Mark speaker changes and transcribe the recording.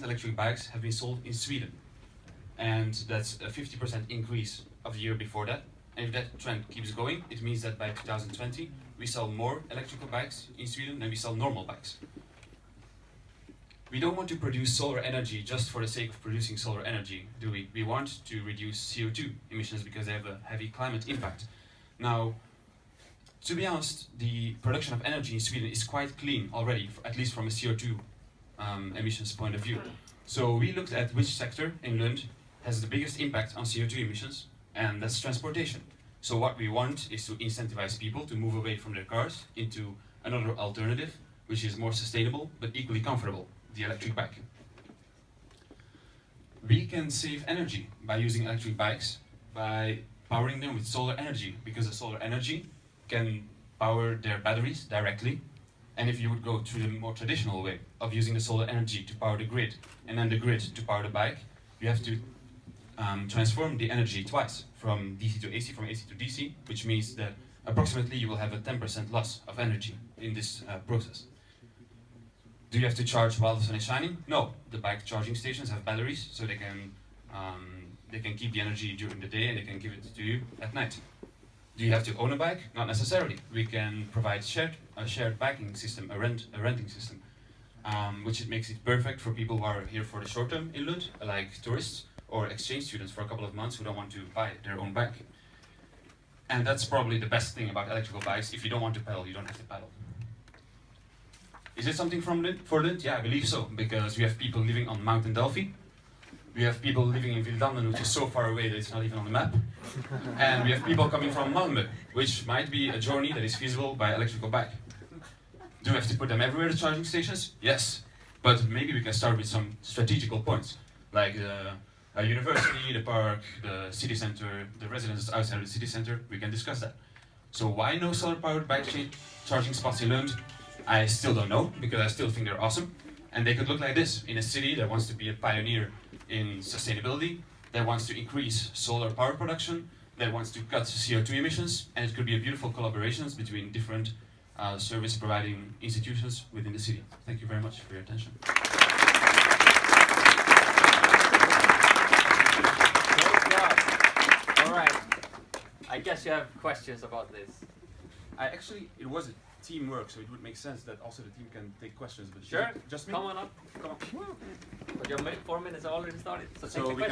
Speaker 1: 100,000 electric bikes have been sold in Sweden. And that's a 50% increase of the year before that. And if that trend keeps going, it means that by 2020, we sell more electrical bikes in Sweden than we sell normal bikes. We don't want to produce solar energy just for the sake of producing solar energy, do we? We want to reduce CO2 emissions because they have a heavy climate impact. Now, to be honest, the production of energy in Sweden is quite clean already, at least from a CO2 emissions point of view. So we looked at which sector in Lund has the biggest impact on CO2 emissions, and that's transportation. So what we want is to incentivize people to move away from their cars into another alternative, which is more sustainable but equally comfortable, the electric bike. We can save energy by using electric bikes by powering them with solar energy, because the solar energy can power their batteries directly. And if you would go through the more traditional way of using the solar energy to power the grid and then the grid to power the bike, you have to transform the energy twice, from DC to AC, from AC to DC, which means that approximately you will have a 10% loss of energy in this process. Do you have to charge while the sun is shining? No, the bike charging stations have batteries, so they can keep the energy during the day and they can give it to you at night. Do you have to own a bike? Not necessarily. We can provide a shared biking system, a renting system, which makes it perfect for people who are here for the short term in Lund, like tourists or exchange students for a couple of months who don't want to buy their own bike. And that's probably the best thing about electrical bikes. If you don't want to pedal, you don't have to pedal. Is it something for Lund? Yeah, I believe so, because we have people living on Mountain Delphi. We have people living in Vildanden, which is so far away that it's not even on the map. And we have people coming from Malmö, which might be a journey that is feasible by electrical bike. Do we have to put them everywhere, the charging stations? Yes. But maybe we can start with some strategical points, like a university, the park, the city center, the residences outside of the city center. We can discuss that. So why no solar-powered bike charging spots in Lund? I still don't know, because I still think they're awesome. And they could look like this, in a city that wants to be a pioneer in sustainability, that wants to increase solar power production, that wants to cut CO2 emissions, and it could be a beautiful collaborations between different service providing institutions within the city. Thank you very much for your attention.
Speaker 2: Great job. All right. I guess you have questions about this.
Speaker 1: It was a teamwork, so it would make sense that also the team can take questions. But
Speaker 2: Sure.
Speaker 1: Just me?
Speaker 2: Come on up.
Speaker 1: Come on.
Speaker 2: But your 4 minutes are already started. So take the
Speaker 1: we can
Speaker 2: question.